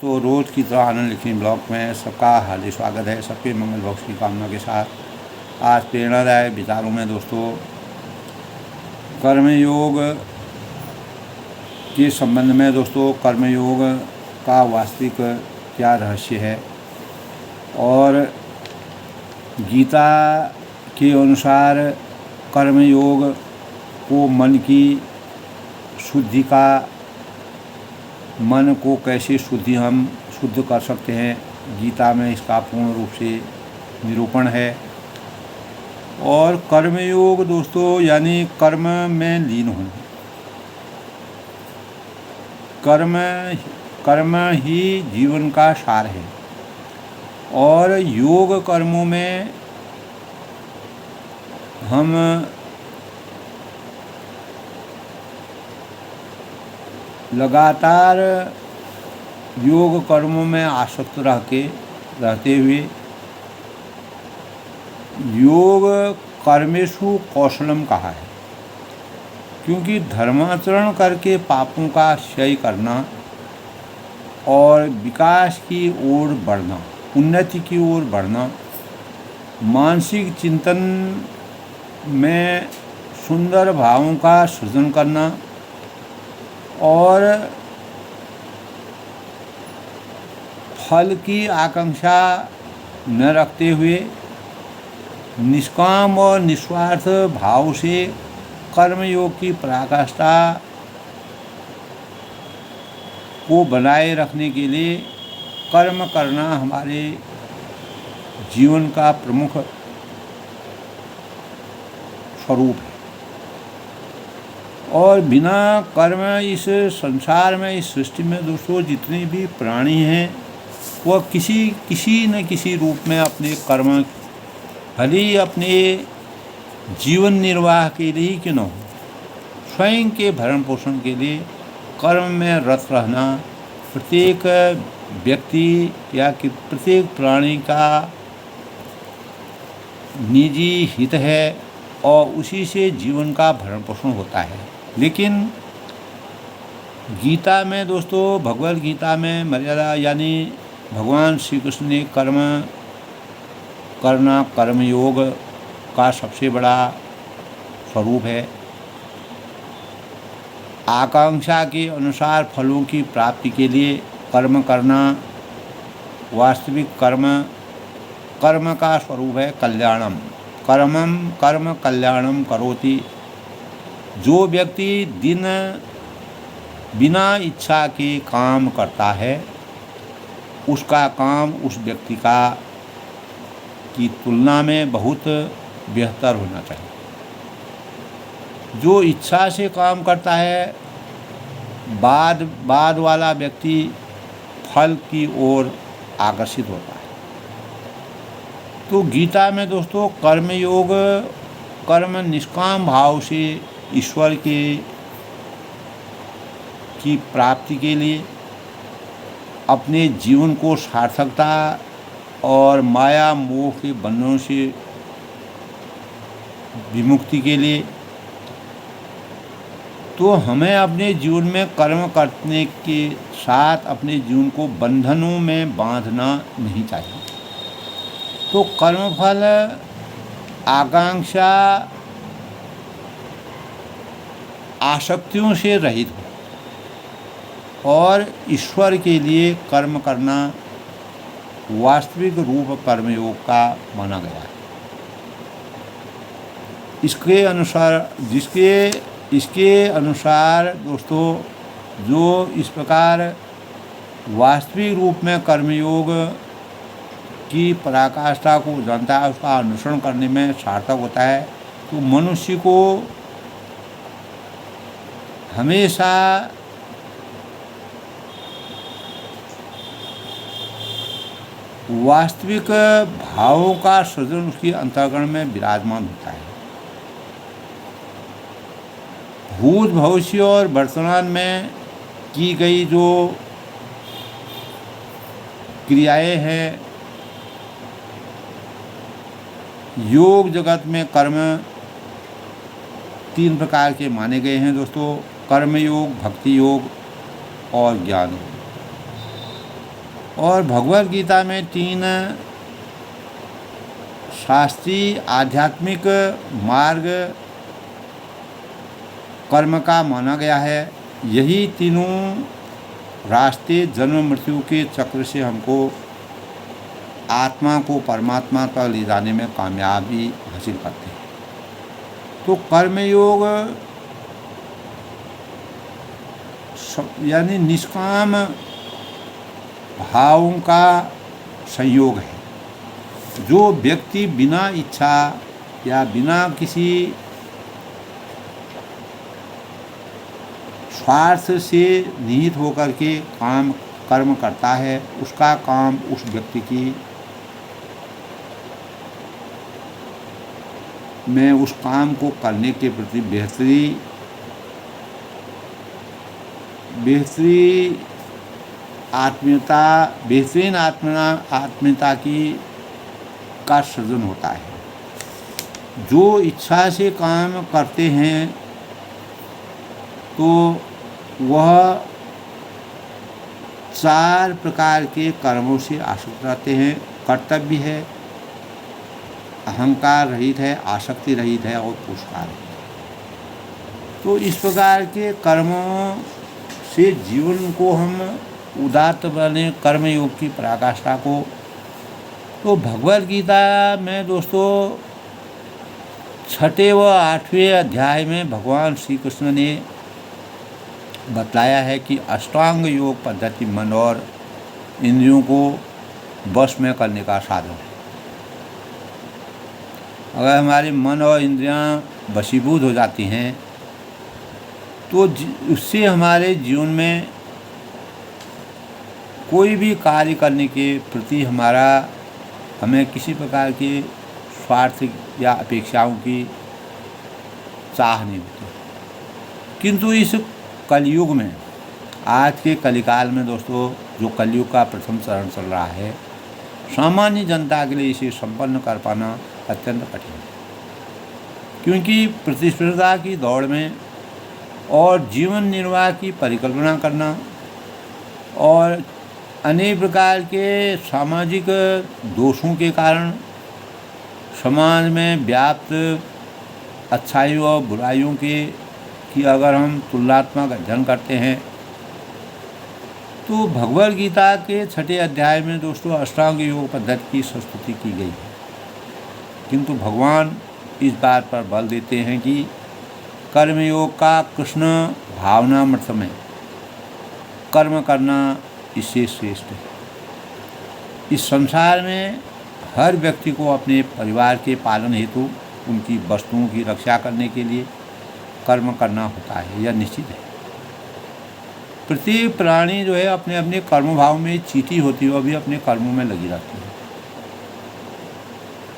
तो रोज़ की तरह आनंद लिखनी ब्लॉग में सबका हार्दिक स्वागत है। सबके मंगल बख्श की कामना के साथ आज प्रेरणादायक विचारों में दोस्तों कर्मयोग के संबंध में दोस्तों कर्मयोग का वास्तविक क्या रहस्य है और गीता के अनुसार कर्मयोग को मन की शुद्धि का मन को कैसे हम शुद्ध कर सकते हैं, गीता में इसका पूर्ण रूप से निरूपण है। और कर्मयोग दोस्तों यानी कर्म में लीन होना, कर्म ही जीवन का सार है। और योग कर्मों में हम लगातार योग कर्मों में आसक्त रहते हुए योग कर्मेषु कौशलम कहा है, क्योंकि धर्माचरण करके पापों का क्षय करना और विकास की ओर बढ़ना, उन्नति की ओर बढ़ना, मानसिक चिंतन में सुंदर भावों का सृजन करना और फल की आकांक्षा न रखते हुए निष्काम और निस्वार्थ भाव से कर्मयोग की पराकाष्ठा को बनाए रखने के लिए कर्म करना हमारे जीवन का प्रमुख स्वरूप है। और बिना कर्म इस संसार में, इस सृष्टि में दोस्तों जितने भी प्राणी हैं वह किसी न किसी रूप में अपने कर्म भले ही अपने जीवन निर्वाह के लिए क्यों न हो, स्वयं के भरण पोषण के लिए कर्म में रत रहना प्रत्येक व्यक्ति या कि प्रत्येक प्राणी का निजी हित है और उसी से जीवन का भरण पोषण होता है। लेकिन गीता में दोस्तों, भगवद गीता में मर्यादा यानी भगवान श्री कृष्ण ने कर्म करना कर्मयोग का सबसे बड़ा स्वरूप है। आकांक्षा के अनुसार फलों की प्राप्ति के लिए कर्म करना वास्तविक कर्म का स्वरूप है। कल्याणम कर्म कल्याणम करोति। जो व्यक्ति बिना इच्छा के काम करता है उसका काम उस व्यक्ति की तुलना में बहुत बेहतर होना चाहिए। जो इच्छा से काम करता है बाद वाला व्यक्ति फल की ओर आकर्षित होता है। तो गीता में दोस्तों कर्म निष्काम भाव से ईश्वर की प्राप्ति के लिए, अपने जीवन को सार्थकता और माया मोह के बंधनों से विमुक्ति के लिए, तो हमें अपने जीवन में कर्म करने के साथ अपने जीवन को बंधनों में बांधना नहीं चाहिए। तो कर्मफल आकांक्षा आसक्तियों से रहित हो और ईश्वर के लिए कर्म करना वास्तविक रूप कर्मयोग का माना गया है। इसके अनुसार दोस्तों जो इस प्रकार वास्तविक रूप में कर्मयोग की पराकाष्ठा को जानता है, उसका अनुसरण करने में सार्थक होता है, तो मनुष्य को हमेशा वास्तविक भावों का सृजन उसके अंतःकरण में विराजमान होता है। भूत भविष्य और वर्तमान में की गई जो क्रियाएं हैं, योग जगत में कर्म 3 प्रकार के माने गए हैं दोस्तों। कर्म योग, भक्ति योग और ज्ञान योग। और भगवद गीता में 3 शास्त्रीय आध्यात्मिक मार्ग कर्म का माना गया है। यही तीनों रास्ते जन्म मृत्यु के चक्र से हमको आत्मा को परमात्मा तक ले जाने में कामयाबी हासिल करते हैं। तो कर्मयोग यानी निष्काम भावों का संयोग है। जो व्यक्ति बिना इच्छा या बिना किसी स्वार्थ से निहित होकर के कर्म करता है, उसका काम उस व्यक्ति की में उस काम को करने के प्रति बेहतरीन आत्मीयता का सृजन होता है। जो इच्छा से काम करते हैं तो वह 4 प्रकार के कर्मों से आसक्त रहते हैं। कर्तव्य है, अहंकार रहित है, आसक्ति रहित है और पुरस्कार रहित है। तो इस प्रकार के कर्मों से जीवन को हम उदात्त बने कर्मयोग की पराकाष्ठा को। तो भगवद गीता में दोस्तों 6 व 8वें अध्याय में भगवान श्री कृष्ण ने बतलाया है कि अष्टांग योग पद्धति मन और इंद्रियों को वश में करने का साधन है। अगर हमारे मन और इंद्रियां वशीभूत हो जाती हैं तो उससे हमारे जीवन में कोई भी कार्य करने के प्रति हमें किसी प्रकार के स्वार्थ या अपेक्षाओं की चाह नहीं होती। किंतु इस कलयुग में, आज के कलिकाल में दोस्तों, जो कलयुग का प्रथम चरण चल रहा है, सामान्य जनता के लिए इसे संपन्न कर पाना अत्यंत कठिन है। क्योंकि प्रतिस्पर्धा की दौड़ में और जीवन निर्वाह की परिकल्पना करना और अनेक प्रकार के सामाजिक दोषों के कारण समाज में व्याप्त अच्छाइयों और बुराइयों की अगर हम तुलनात्मक अध्ययन करते हैं तो भगवद गीता के 6 अध्याय में दोस्तों अष्टांग योग पद्धति की संस्तुति की गई है। किंतु भगवान इस बात पर बल देते हैं कि कर्मयोग का कृष्ण भावनामृत में कर्म करना इससे श्रेष्ठ है। इस संसार में हर व्यक्ति को अपने परिवार के पालन हेतु उनकी वस्तुओं की रक्षा करने के लिए कर्म करना होता है, यह निश्चित है। प्रत्येक प्राणी जो है अपने अपने कर्म भाव में चीटी होती है, वह भी अपने कर्मों में लगी रहती है।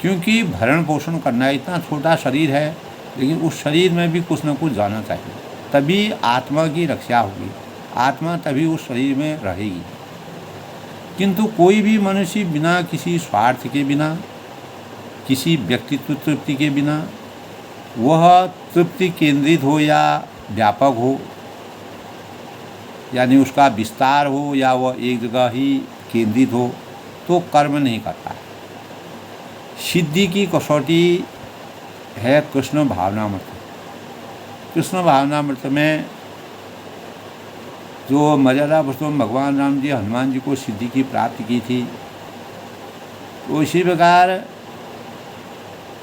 क्योंकि भरण पोषण करना, इतना छोटा शरीर है लेकिन उस शरीर में भी कुछ न कुछ जाना चाहिए, तभी आत्मा की रक्षा होगी, आत्मा तभी उस शरीर में रहेगी। किंतु कोई भी मनुष्य बिना किसी स्वार्थ के बिना, किसी व्यक्तित्व तृप्ति के बिना, वह तृप्ति केंद्रित हो या व्यापक हो, यानी उसका विस्तार हो या वह एक जगह ही केंद्रित हो, तो कर्म नहीं करता है। सिद्धि की कसौटी है कृष्ण भावनामृत। कृष्ण भावनामृत में जो मर्यादा पुरुषोत्तम भगवान राम जी हनुमान जी को सिद्धि की प्राप्ति की थी, तो इसी प्रकार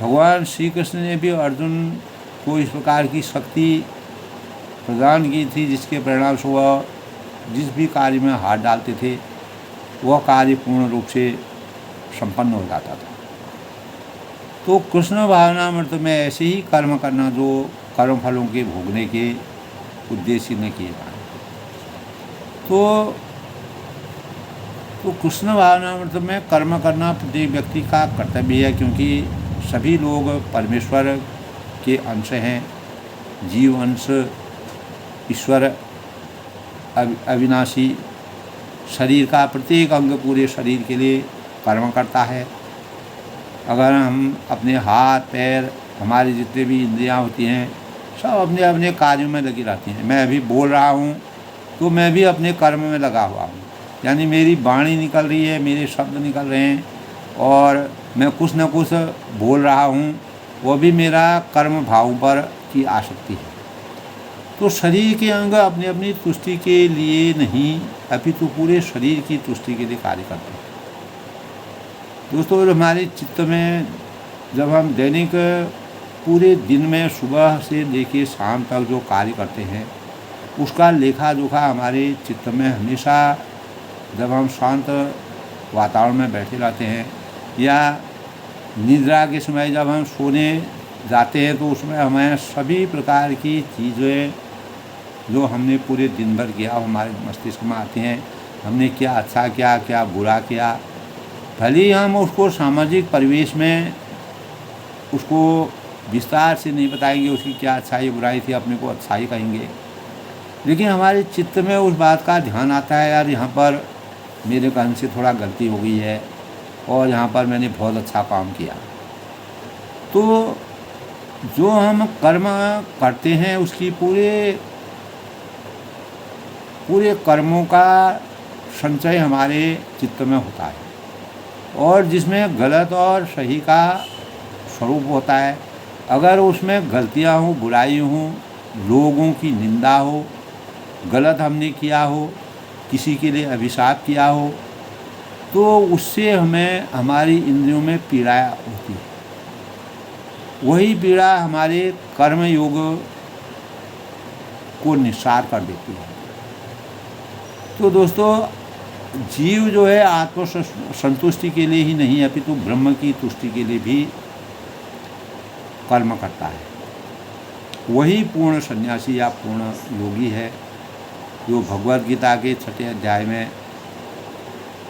भगवान श्री कृष्ण ने भी अर्जुन को इस प्रकार की शक्ति प्रदान की थी, जिसके परिणाम से वह जिस भी कार्य में हाथ डालते थे वह कार्य पूर्ण रूप से संपन्न हो जाता था। तो कृष्ण भावनामृत में ऐसे ही कर्म करना जो कर्म फलों के भोगने के उद्देश्य न किए जाए। तो कृष्ण भावनामृत में कर्म करना प्रत्येक व्यक्ति का कर्तव्य है, क्योंकि सभी लोग परमेश्वर के अंश हैं। जीव अंश ईश्वर अविनाशी, शरीर का प्रत्येक अंग पूरे शरीर के लिए कर्म करता है। अगर हम अपने हाथ पैर, हमारे जितने भी इंद्रियां होती हैं, सब अपने अपने कार्यों में लगी रहती हैं। मैं अभी बोल रहा हूँ तो मैं भी अपने कर्म में लगा हुआ हूँ। यानी मेरी वाणी निकल रही है, मेरे शब्द निकल रहे हैं और मैं कुछ न कुछ बोल रहा हूँ, वो भी मेरा कर्म भाव पर की आसक्ति है। तो शरीर के अंग अपनी अपनी तुष्टि के लिए नहीं, अपितु पूरे शरीर की तुष्टि के लिए कार्य करते हैं। दोस्तों, हमारे चित्त में जब हम दैनिक पूरे दिन में सुबह से लेकर शाम तक जो कार्य करते हैं, उसका लेखा जोखा हमारे चित्त में हमेशा, जब हम शांत वातावरण में बैठे रहते हैं या निद्रा के समय जब हम सोने जाते हैं, तो उसमें हमें सभी प्रकार की चीज़ें जो हमने पूरे दिन भर किया हमारे मस्तिष्क में आती हैं। हमने क्या अच्छा किया, क्या बुरा किया। भले ही हम उसको सामाजिक परिवेश में उसको विस्तार से नहीं बताएंगे, उसकी क्या अच्छाई बुराई थी, अपने को अच्छाई कहेंगे, लेकिन हमारे चित्त में उस बात का ध्यान आता है, यार यहाँ पर मेरे कहने से थोड़ा गलती हो गई है और यहाँ पर मैंने बहुत अच्छा काम किया। तो जो हम कर्म करते हैं उसकी पूरे कर्मों का संचय हमारे चित्त में होता है, और जिसमें गलत और सही का स्वरूप होता है। अगर उसमें गलतियाँ हो, बुराई हो, लोगों की निंदा हो, गलत हमने किया हो, किसी के लिए अभिशाप किया हो, तो उससे हमें हमारी इंद्रियों में पीड़ा होती है। वही पीड़ा हमारे कर्म योग को निस्सार कर देती है। तो दोस्तों, जीव जो है आत्म संतुष्टि के लिए ही नहीं, अपितु ब्रह्म की तुष्टि के लिए भी कर्म करता है। वही पूर्ण सन्यासी या पूर्ण योगी है, जो भगवद गीता के 6वें अध्याय में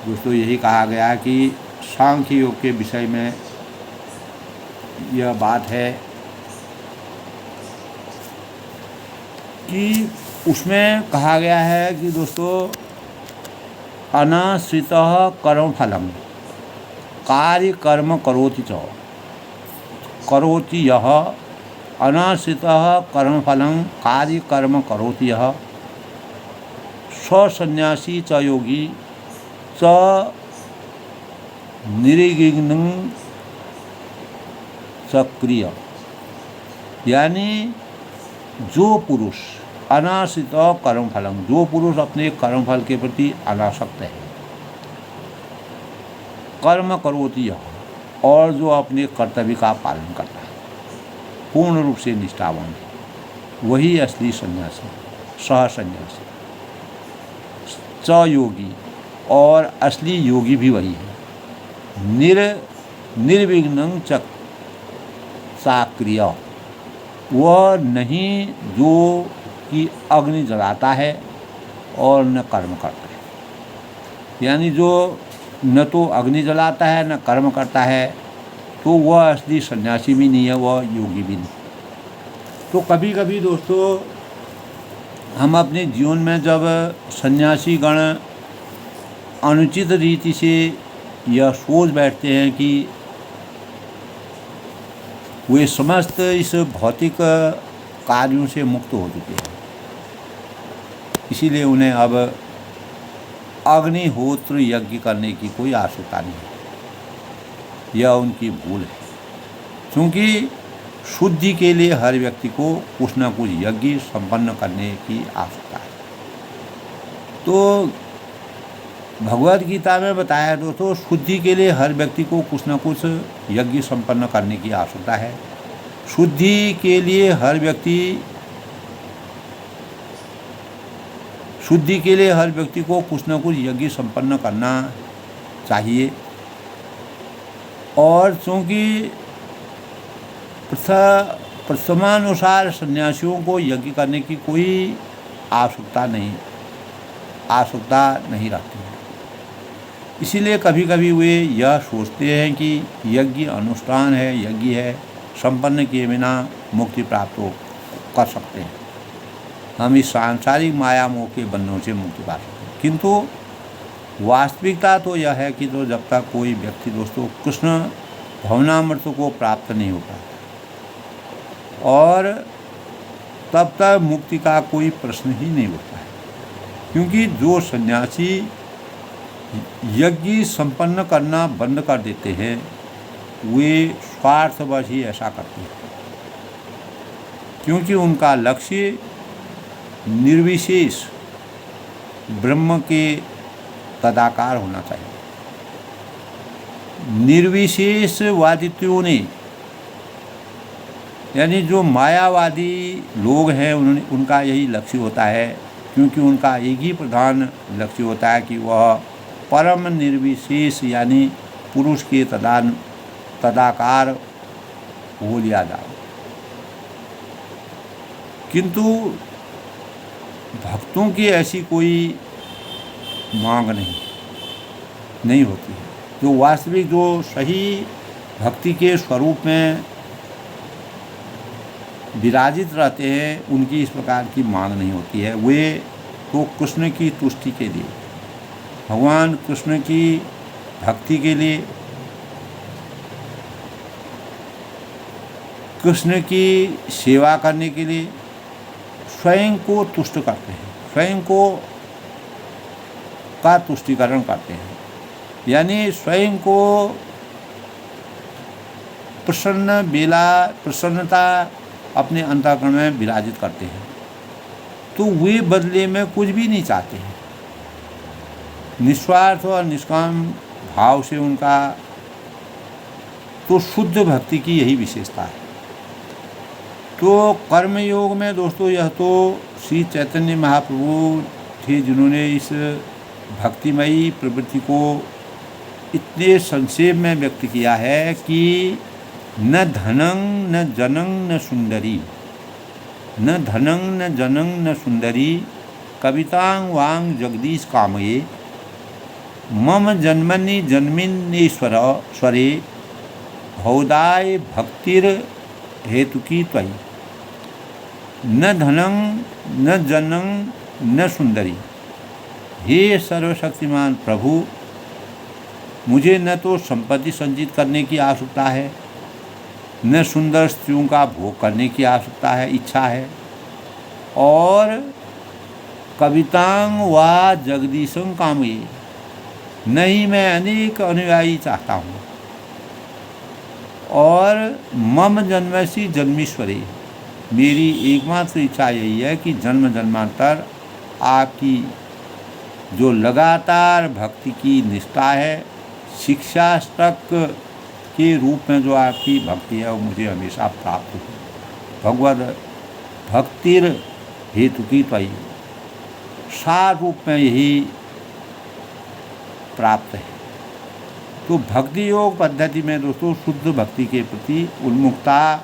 दोस्तों यही कहा गया है कि सांख्य योग के विषय में यह बात है कि उसमें कहा गया है कि दोस्तों, अनाश्रितः कर्मफलम कार्य कर्म करोति च करोति यः, अनाश्रितः कर्मफलम कार्य कर्म करोति यः, सन्यासी च योगी च निर्विघ्नं सक्रिय। यानी जो पुरुष अनाश्रित कर्मफलम, जो पुरुष अपने कर्मफल के प्रति अनासक्त है, कर्म करोति यः, और जो अपने कर्तव्य का पालन करता है, पूर्ण रूप से निष्ठावान है, वही असली सन्यासी, सह सन्यासी। च योगी, और असली योगी भी वही है। निर्विघ्नं च सक्रिय, वह नहीं जो कि अग्नि जलाता है और न कर्म करता है। यानी जो न तो अग्नि जलाता है न कर्म करता है, तो वह असली सन्यासी भी नहीं है, वह योगी भी नहीं। तो कभी कभी दोस्तों, हम अपने जीवन में जब सन्यासी गण अनुचित रीति से यह सोच बैठते हैं कि वे समस्त इस भौतिक कार्यों से मुक्त हो चुके हैं, इसीलिए उन्हें अब अग्निहोत्र यज्ञ करने की कोई आवश्यकता नहीं है, यह उनकी भूल है। क्योंकि शुद्धि के लिए हर व्यक्ति को कुछ न कुछ यज्ञ संपन्न करने की आवश्यकता है। तो भगवद गीता में बताया दोस्तों, शुद्धि के लिए हर व्यक्ति को कुछ न कुछ यज्ञ संपन्न करने की आवश्यकता है। शुद्धि के लिए हर व्यक्ति को कुछ न कुछ यज्ञ संपन्न करना चाहिए। और चूँकि प्रथमानुसार सन्यासियों को यज्ञ करने की कोई आवश्यकता नहीं रहती है, इसीलिए कभी कभी वे यह सोचते हैं कि यज्ञ अनुष्ठान है, यज्ञ है, संपन्न किए बिना मुक्ति प्राप्त कर सकते हैं, हम इस सांसारिक माया मोह के बंधनों से मुक्ति पा सकते हैं। किंतु वास्तविकता तो यह है कि तो जब तक कोई व्यक्ति दोस्तों कृष्ण भवनामृत को प्राप्त नहीं होता और तब तक मुक्ति का कोई प्रश्न ही नहीं होता है। क्योंकि जो सन्यासी यज्ञ संपन्न करना बंद कर देते हैं, वे स्वार्थवश ही ऐसा करते हैं, क्योंकि उनका लक्ष्य निर्विशेष ब्रह्म के तदाकार होना चाहिए। निर्विशेषवादित्यों ने, यानी जो मायावादी लोग हैं, उनका यही लक्ष्य होता है, क्योंकि उनका एक ही प्रधान लक्ष्य होता है कि वह परम निर्विशेष यानी पुरुष के तदाकार हो लिया जाए। किंतु भक्तों की ऐसी कोई मांग नहीं होती है। जो वास्तविक, जो सही भक्ति के स्वरूप में विराजित रहते हैं, उनकी इस प्रकार की मांग नहीं होती है। वे तो कृष्ण की तुष्टि के लिए, भगवान कृष्ण की भक्ति के लिए, कृष्ण की सेवा करने के लिए स्वयं को तुष्ट करते हैं, स्वयं को का तुष्टिकरण करते हैं, यानी स्वयं को प्रसन्नता अपने अंतःकरण में विराजित करते हैं। तो वे बदले में कुछ भी नहीं चाहते हैं। निस्वार्थ और निष्काम भाव से उनका तो शुद्ध भक्ति की यही विशेषता है। तो कर्मयोग में दोस्तों, यह तो श्री चैतन्य महाप्रभु थे जिन्होंने इस भक्तिमयी प्रवृत्ति को इतने संक्षेप में व्यक्त किया है कि न धनं न जनं न सुंदरी, न धनं न जनं न सुंदरी, कवितां वांग जगदीश कामये, मम जन्मनि जन्मिन्नेश्वर स्वरे, भौदाय भक्तिर हेतुकी त्वयि, न धनं न जनं न सुंदरी। हे सर्वशक्तिमान प्रभु, मुझे न तो संपत्ति संचित करने की आवश्यकता है, न सुंदर स्त्रियों का भोग करने की आवश्यकता है, इच्छा है, और कवितांग वा जगदीशं कामये, नहीं मैं अनेक अनुयायी चाहता हूँ, और मम जन्मसि जन्मीश्वरी, मेरी एकमात्र इच्छा यही है कि जन्म जन्मांतर आपकी जो लगातार भक्ति की निष्ठा है, शिक्षा तक के रूप में जो आपकी भक्ति है, वो मुझे हमेशा प्राप्त हो। भगवद भक्तिर हेतु की त्वयि, सार रूप में यही प्राप्त है। तो भक्ति योग पद्धति में दोस्तों शुद्ध भक्ति के प्रति उन्मुखता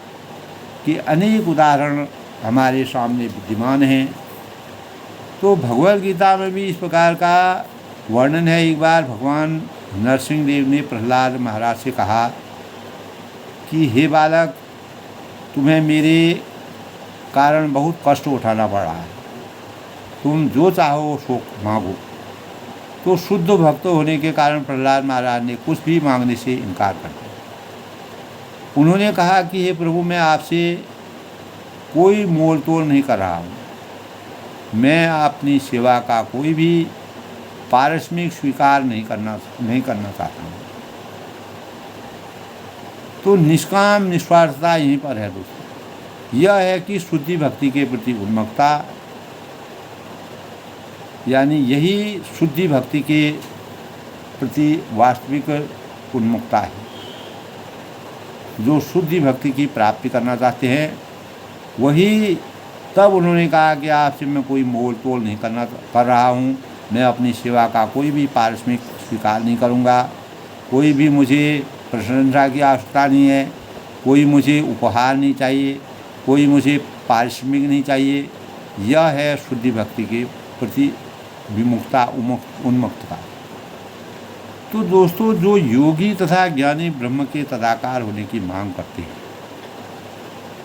के अनेक उदाहरण हमारे सामने विद्यमान हैं। तो भगवद गीता में भी इस प्रकार का वर्णन है। एक बार भगवान नरसिंह देव ने प्रहलाद महाराज से कहा कि हे बालक, तुम्हें मेरे कारण बहुत कष्ट उठाना पड़ रहा है, तुम जो चाहो सो मांगो। तो शुद्ध भक्त होने के कारण प्रहलाद महाराज ने कुछ भी मांगने से इनकार कर दिया। उन्होंने कहा कि हे प्रभु, मैं आपसे कोई मोल तोल नहीं कर रहा हूँ, मैं अपनी सेवा का कोई भी पारिश्रमिक स्वीकार नहीं करना चाहता हूँ। तो निष्काम निस्वार्थता यहीं पर है दोस्तों। यह है कि शुद्धि भक्ति के प्रति उन्मुखता, यानी यही शुद्धि भक्ति के प्रति वास्तविक उन्मुखता है। जो शुद्धि भक्ति की प्राप्ति करना चाहते हैं, वही तब उन्होंने कहा कि आपसे मैं कोई मोल तोल नहीं कर रहा हूँ, मैं अपनी सेवा का कोई भी पारिश्रमिक स्वीकार नहीं करूँगा, कोई भी मुझे प्रशंसा की आवश्यकता नहीं है, कोई मुझे उपहार नहीं चाहिए, कोई मुझे पारिश्रमिक नहीं चाहिए। यह है शुद्धि भक्ति के प्रति विमुखता, उन्मुक्तता। तो दोस्तों, जो योगी तथा ज्ञानी ब्रह्म के तदाकार होने की मांग करते हैं,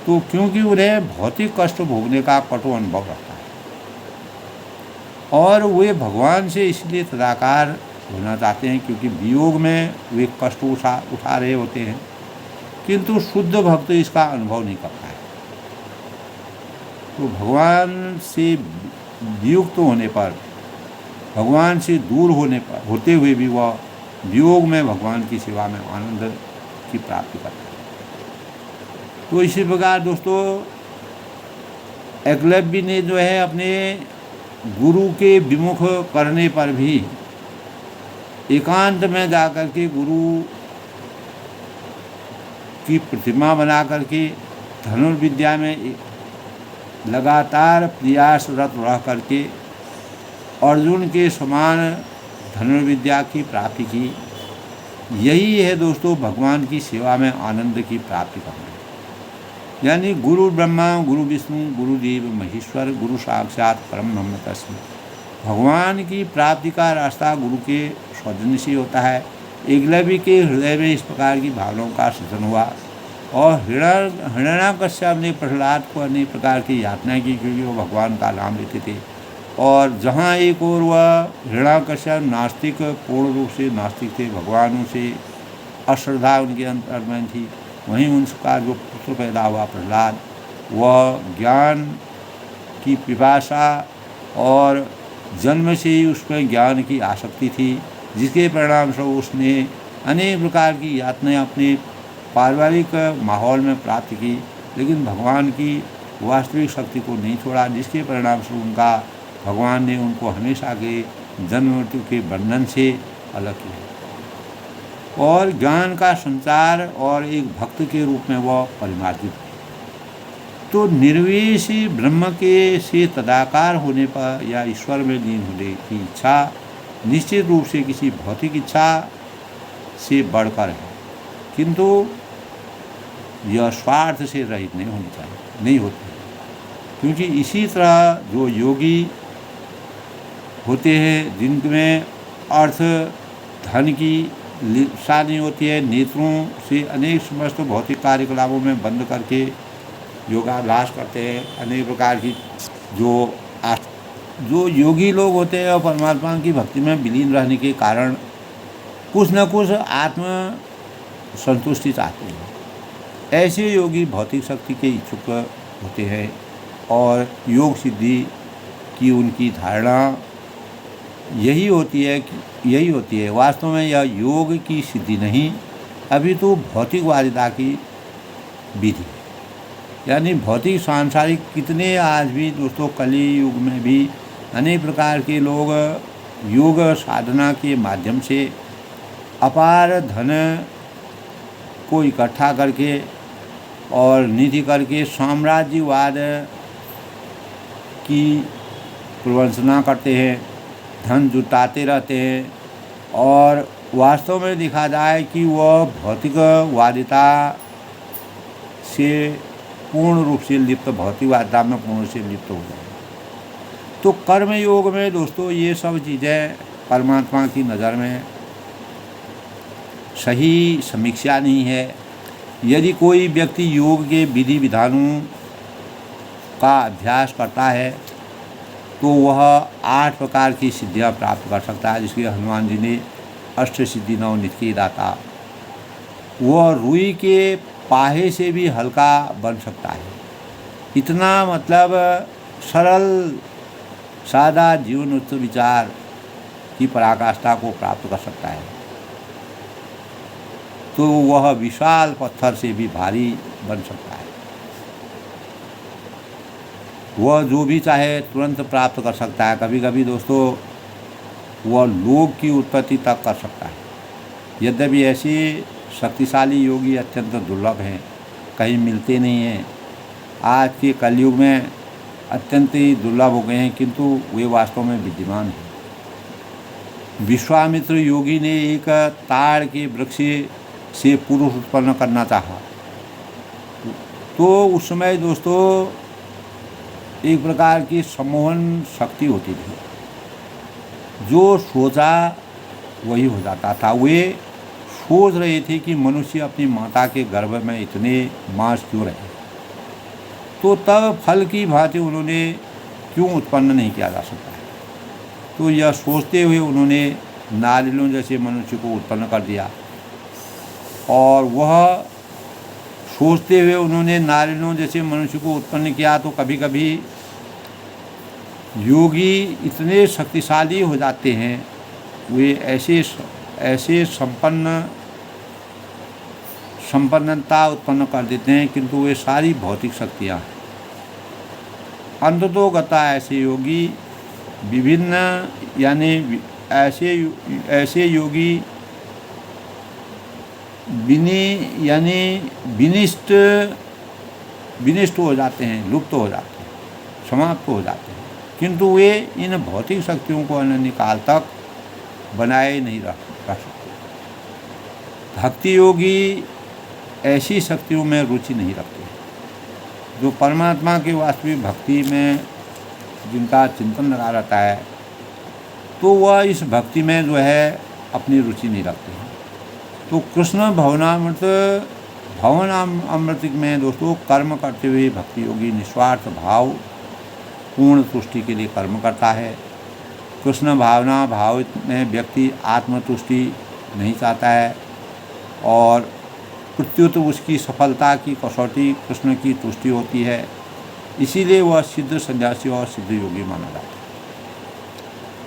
तो क्योंकि उन्हें भौतिक कष्ट भोगने का कटु अनुभव रहता है और वे भगवान से इसलिए तदाकार होना चाहते हैं क्योंकि वियोग में वे कष्ट उठा रहे होते हैं, किंतु शुद्ध भक्त इसका अनुभव नहीं करता है। तो भगवान से वियुक्त होने पर भगवान से दूर होते हुए भी वह वियोग में भगवान की सेवा में आनंद की प्राप्ति करता है। तो इसी प्रकार दोस्तों एकलव्य ने जो है अपने गुरु के विमुख करने पर भी एकांत में जाकर के गुरु की प्रतिमा बना करके धनुर्विद्या में लगातार प्रयासरत रह करके अर्जुन के समान धनुर्विद्या की प्राप्ति की। यही है दोस्तों भगवान की सेवा में आनंद की प्राप्ति करना। यानी गुरु ब्रह्मा गुरु विष्णु गुरुदेव महेश्वर गुरु साक्षात परम ब्रह्म तस्मै। भगवान की प्राप्ति का रास्ता गुरु के सौजन्य से होता है। एकलव्य के हृदय में इस प्रकार की भावनाओं का सृजन हुआ और हिरण्याकश्यप ने प्रहलाद को अनेक प्रकार की यातनाएं की, क्योंकि वो भगवान का नाम लेते थे। और जहाँ एक और वह हिरण्याकश्यप नास्तिक, पूर्ण रूप से नास्तिक थे, भगवानों से अश्रद्धा उनके अंतर में थी, वहीं उनका जो पुत्र पैदा हुआ प्रहलाद, वह ज्ञान की पिपासा और जन्म से ही उसमें ज्ञान की आसक्ति थी, जिसके परिणाम स्वरूप उसने अनेक प्रकार की यातनाएं अपने पारिवारिक माहौल में प्राप्त की, लेकिन भगवान की वास्तविक शक्ति को नहीं छोड़ा, जिसके परिणाम स्वरूप उनका भगवान ने उनको हमेशा के जन्म मृत्यु के बंधन से अलग किया और ज्ञान का संचार और एक भक्त के रूप में वह परिमार्जित हुए। तो निर्विशेषी ब्रह्म के से तदाकार होने पर या ईश्वर में लीन होने की इच्छा निश्चित रूप से किसी भौतिक इच्छा से बढ़कर है, किंतु यह स्वार्थ से रहित नहीं होनी चाहिए, नहीं होती, क्योंकि इसी तरह जो योगी होते हैं जिनमें अर्थ धन की लिप्सा नहीं होती है, नेत्रों से अनेक समस्त भौतिक कार्यकलापों में बंद करके योगाभ्यास करते हैं, अनेक प्रकार की जो योगी लोग होते हैं और परमात्मा की भक्ति में विलीन रहने के कारण कुछ न कुछ आत्म संतुष्टि चाहते हैं। ऐसे योगी भौतिक शक्ति के इच्छुक होते हैं और योग सिद्धि की उनकी धारणा यही होती है। वास्तव में यह योग की सिद्धि नहीं, अभी तो भौतिकवादिता की विधि है। यानी भौतिक सांसारिक कितने आज भी दोस्तों कली युग में भी अनेक प्रकार के लोग योग साधना के माध्यम से अपार धन को इकट्ठा करके और निधि करके साम्राज्यवाद की प्रवंचना करते हैं, धन जुटाते रहते हैं और वास्तव में देखा जाए कि वह भौतिकवादिता से पूर्ण रूप से लिप्त, भौतिकवादिता में पूर्ण से लिप्त हो जाए। तो कर्म योग में दोस्तों ये सब चीज़ें परमात्मा की नज़र में सही समीक्षा नहीं है। यदि कोई व्यक्ति योग के विधि विधानों का अभ्यास करता है तो वह 8 प्रकार की सिद्धियां प्राप्त कर सकता है, जिसके हनुमान जी ने अष्ट सिद्धि नवनीत की दाता। वह रुई के पाहे से भी हल्का बन सकता है। इतना मतलब सरल सादा जीवन उच्च विचार की पराकाष्ठा को प्राप्त कर सकता है। तो वह विशाल पत्थर से भी भारी बन सकता है। वह जो भी चाहे तुरंत प्राप्त कर सकता है। कभी कभी दोस्तों वह लोक की उत्पत्ति तक कर सकता है। यद्यपि ऐसे शक्तिशाली योगी अत्यंत दुर्लभ हैं, कहीं मिलते नहीं हैं। आज के कलयुग में अत्यंत ही दुर्लभ हो गए हैं, किंतु वे वास्तव में विद्यमान हैं। विश्वामित्र योगी ने एक ताड़ के वृक्ष से पुरुष उत्पन्न करना चाहा, तो उस समय दोस्तों एक प्रकार की सम्मोहन शक्ति होती थी, जो सोचा वही हो जाता था। वे सोच रहे थे कि मनुष्य अपनी माता के गर्भ में इतने मास क्यों रहे, तो तब फल की भांति उन्होंने क्यों उत्पन्न नहीं किया जा सकता है। तो यह सोचते हुए उन्होंने नारियों जैसे मनुष्य को उत्पन्न कर दिया, और वह सोचते हुए उन्होंने नारियों जैसे मनुष्य को उत्पन्न किया। तो कभी कभी योगी इतने शक्तिशाली हो जाते हैं, वे ऐसे ऐसे संपन्नता उत्पन्न कर देते हैं, किंतु वे सारी भौतिक शक्तियाँ हैं। अंततोगता ऐसे योगी विभिन्न यानी ऐसे योगी विनिष्ट हो जाते हैं, लुप्त हो जाते हैं, समाप्त हो जाते हैं, किंतु वे इन भौतिक शक्तियों को अनन्तकाल तक बनाए नहीं रख सकते। भक्ति योगी ऐसी शक्तियों में रुचि नहीं रखते। जो परमात्मा की वास्तविक भक्ति में जिनका चिंतन लगा रहता है, तो वह इस भक्ति में जो है अपनी रुचि नहीं रखते हैं। तो कृष्ण भवनामृत में दोस्तों कर्म करते हुए भक्ति योगी निस्वार्थ भाव पूर्ण तुष्टि के लिए कर्म करता है। कृष्ण भावना भाव में व्यक्ति आत्मतुष्टि नहीं चाहता है, और प्रत्युत उसकी सफलता की कसौटी कृष्ण की तुष्टि होती है। इसीलिए वह सिद्ध सन्यासी और सिद्ध योगी माना जाता है।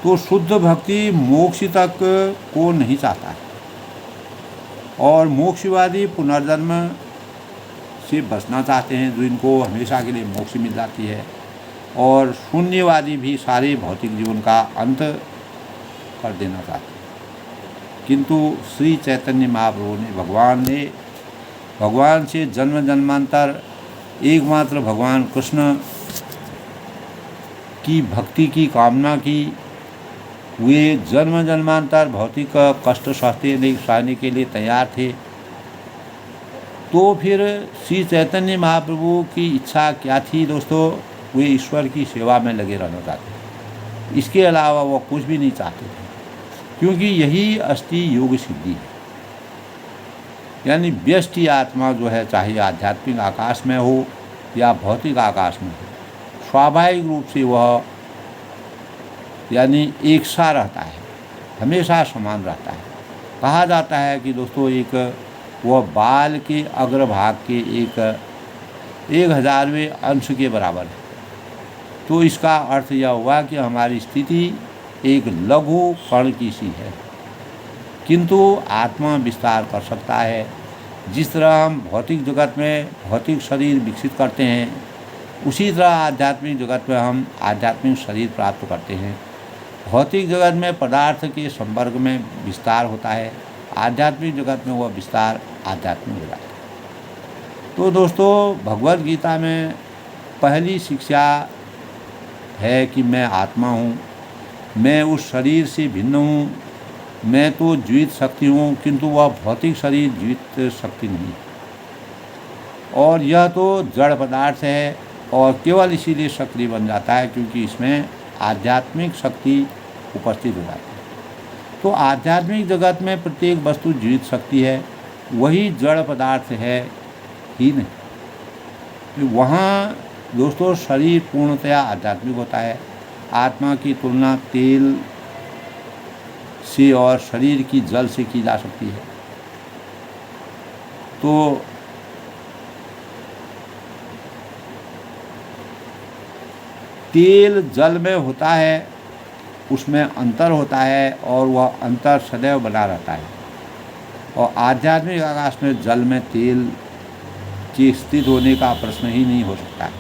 तो शुद्ध भक्ति मोक्ष तक को नहीं चाहता है, और मोक्षवादी पुनर्जन्म से बचना चाहते हैं, जो इनको हमेशा के लिए मोक्ष मिल जाती है। और शून्यवादी भी सारे भौतिक जीवन का अंत कर देना चाहते हैं। किंतु श्री चैतन्य महाप्रभु ने भगवान से जन्म जन्मांतर एकमात्र भगवान कृष्ण की भक्ति की कामना की। वे जन्म जन्मांतर भौतिक कष्ट सहने के लिए तैयार थे। तो फिर श्री चैतन्य महाप्रभु की इच्छा क्या थी दोस्तों? वे ईश्वर की सेवा में लगे रहना चाहते थे, इसके अलावा वो कुछ भी नहीं चाहते थे, क्योंकि यही अष्टी योग सिद्धि है। यानी व्यष्टि आत्मा जो है, चाहे आध्यात्मिक आकाश में हो या भौतिक आकाश में हो, स्वाभाविक रूप से वह यानी एक सा रहता है, हमेशा समान रहता है। कहा जाता है कि दोस्तों वह बाल के अग्रभाग के 1000वें अंश के बराबर है। तो इसका अर्थ यह हुआ कि हमारी स्थिति एक लघु कण की सी है, किंतु आत्मा विस्तार कर सकता है। जिस तरह हम भौतिक जगत में भौतिक शरीर विकसित करते हैं, उसी तरह आध्यात्मिक जगत में हम आध्यात्मिक शरीर प्राप्त करते हैं। भौतिक जगत में पदार्थ के संपर्क में विस्तार होता है, आध्यात्मिक जगत में वह विस्तार आध्यात्मिक हो जाता है। तो दोस्तों, भगवद गीता में पहली शिक्षा है कि मैं आत्मा हूँ, मैं उस शरीर से भिन्न हूँ। मैं तो जीवित शक्ति हूँ, किंतु वह भौतिक शरीर जीवित शक्ति नहीं है, और यह तो जड़ पदार्थ है, और केवल इसीलिए सक्रिय बन जाता है क्योंकि इसमें आध्यात्मिक शक्ति उपस्थित हो जाती है। तो आध्यात्मिक जगत में प्रत्येक वस्तु जीवित शक्ति है, वही जड़ पदार्थ है ही नहीं। वहाँ दोस्तों शरीर पूर्णतया आध्यात्मिक होता है। आत्मा की तुलना तेल से और शरीर की जल से की जा सकती है। तो तेल जल में होता है, उसमें अंतर होता है, और वह अंतर सदैव बना रहता है। और आध्यात्मिक आकाश में जल में तेल के स्थित होने का प्रश्न ही नहीं हो सकता है,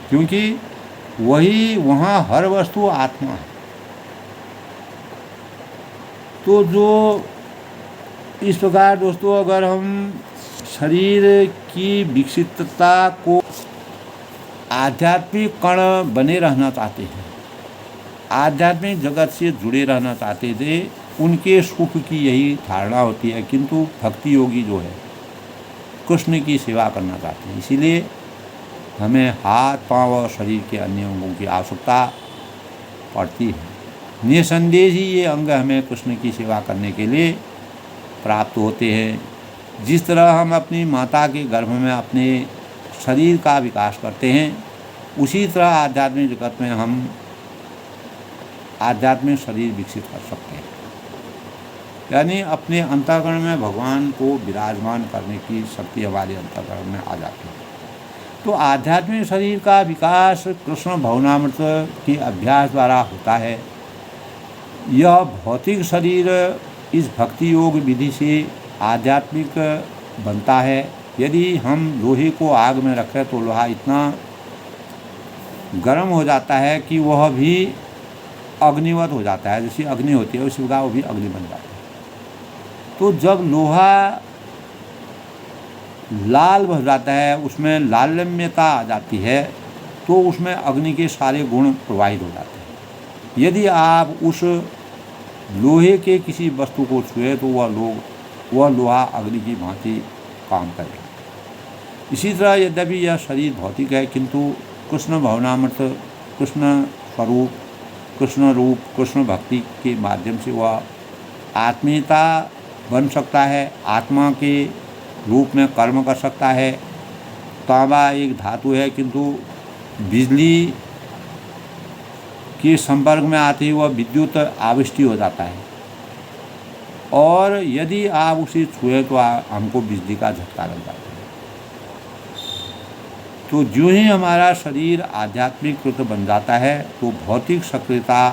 क्योंकि वहाँ हर वस्तु आत्मा है। तो जो इस प्रकार दोस्तों, अगर हम शरीर की विकसितता को आध्यात्मिक कण बने रहना चाहते हैं, आध्यात्मिक जगत से जुड़े रहना चाहते थे, उनके सुख की यही धारणा होती है। किंतु भक्ति योगी जो है कृष्ण की सेवा करना चाहते हैं, इसीलिए हमें हाथ पांव और शरीर के अन्य अंगों की आवश्यकता पड़ती है। निसंदेह ही ये अंग हमें कृष्ण की सेवा करने के लिए प्राप्त होते हैं। जिस तरह हम अपनी माता के गर्भ में अपने शरीर का विकास करते हैं, उसी तरह आध्यात्मिक जगत में हम आध्यात्मिक शरीर विकसित कर सकते हैं। यानी अपने अंतःकरण में भगवान को विराजमान करने की शक्ति हमारे अंतःकरण में आ जाती है। तो आध्यात्मिक शरीर का विकास कृष्ण भावनामृत के अभ्यास द्वारा होता है। यह भौतिक शरीर इस भक्ति योग विधि से आध्यात्मिक बनता है। यदि हम लोहे को आग में रखें तो लोहा इतना गर्म हो जाता है कि वह भी अग्निवत हो जाता है, जैसी अग्नि होती है उसी प्रकार वो भी अग्नि बन जाता है। तो जब लोहा लाल हो जाता है, उसमें लालम्यता आ जाती है, तो उसमें अग्नि के सारे गुण प्रवाहित हो जाते हैं। यदि आप उस लोहे के किसी वस्तु को छुए तो वह लोहा अग्नि की भांति काम करेगा। इसी तरह यद्यपि यह शरीर भौतिक है, किंतु कृष्ण भावनामृत, कृष्ण स्वरूप, कृष्ण रूप, कृष्ण भक्ति के माध्यम से वह आत्मीयता बन सकता है, आत्मा के रूप में कर्म कर सकता है। तांबा एक धातु है, किंतु बिजली के संपर्क में आते ही वह विद्युत आविष्टि हो जाता है, और यदि आप उसे छुए तो हमको बिजली का झटका लग जाता है। तो जो ही हमारा शरीर आध्यात्मिक कृत बन जाता है तो भौतिक सक्रियता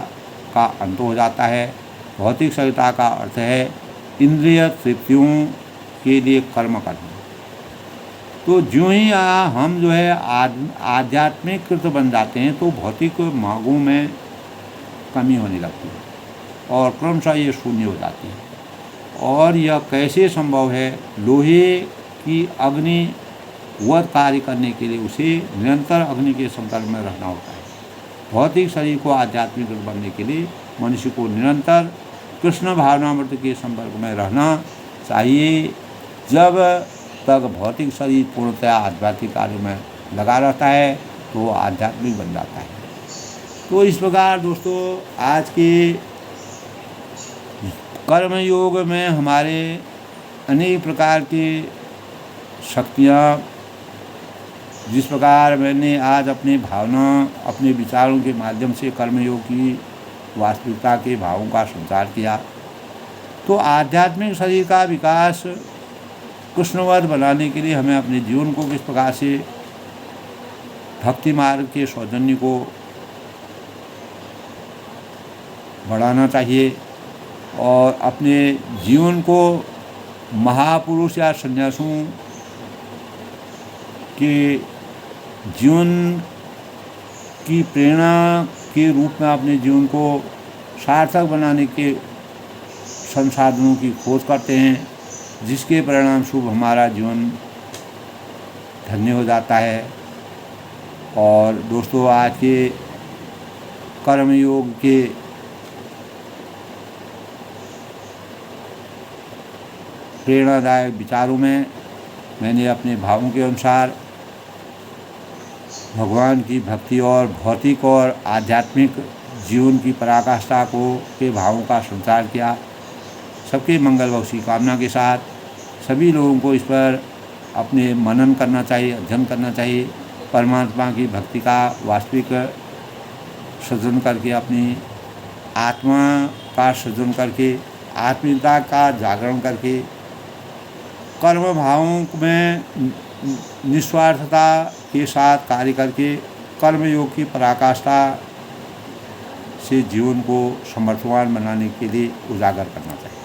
का अंत हो जाता है। भौतिक सक्रियता का अर्थ है इंद्रिय तृप्तियों के लिए कर्म करना। तो जो ही हम जो है आध्यात्मिक कृत बन जाते हैं तो भौतिक मार्गों में कमी होने लगती है और क्रमशः ये शून्य हो जाती है। और यह कैसे संभव है? लोहे की अग्नि वह कार्य करने के लिए उसे निरंतर अग्नि के संपर्क में रहना होता है। भौतिक शरीर को आध्यात्मिक बनने के लिए मनुष्य को निरंतर कृष्ण भावनामृत के संपर्क में रहना चाहिए। जब तक भौतिक शरीर पूर्णतः आध्यात्मिक कार्य में लगा रहता है तो वो आध्यात्मिक बन जाता है। तो इस प्रकार दोस्तों आज के कर्म योग में हमारे अनेक प्रकार की शक्तियाँ, जिस प्रकार मैंने आज अपनी भावना, अपने विचारों के माध्यम से कर्मयोग की वास्तविकता के भावों का संचार किया, तो आध्यात्मिक शरीर का विकास कृष्णवत बनाने के लिए हमें अपने जीवन को किस प्रकार से भक्ति मार्ग के सौजन्य को बढ़ाना चाहिए और अपने जीवन को महापुरुष या सन्यासियों के जीवन की प्रेरणा के रूप में अपने जीवन को सार्थक बनाने के संसाधनों की खोज करते हैं, जिसके परिणाम स्वरूप हमारा जीवन धन्य हो जाता है। और दोस्तों आज के कर्मयोग के प्रेरणादायक विचारों में मैंने अपने भावों के अनुसार भगवान की भक्ति और भौतिक और आध्यात्मिक जीवन की पराकाष्ठा के भावों का संचार किया। सबके मंगल बख्शी कामना के साथ सभी लोगों को इस पर अपने मनन करना चाहिए, अध्ययन करना चाहिए। परमात्मा की भक्ति का वास्तविक सृजन करके, अपनी आत्मा का सृजन करके, आत्मीयता का जागरण करके, कर्म भावों में निस्वार्थता के साथ कार्य करके कर्मयोग की पराकाष्ठा से जीवन को समर्थवान बनाने के लिए उजागर करना चाहिए।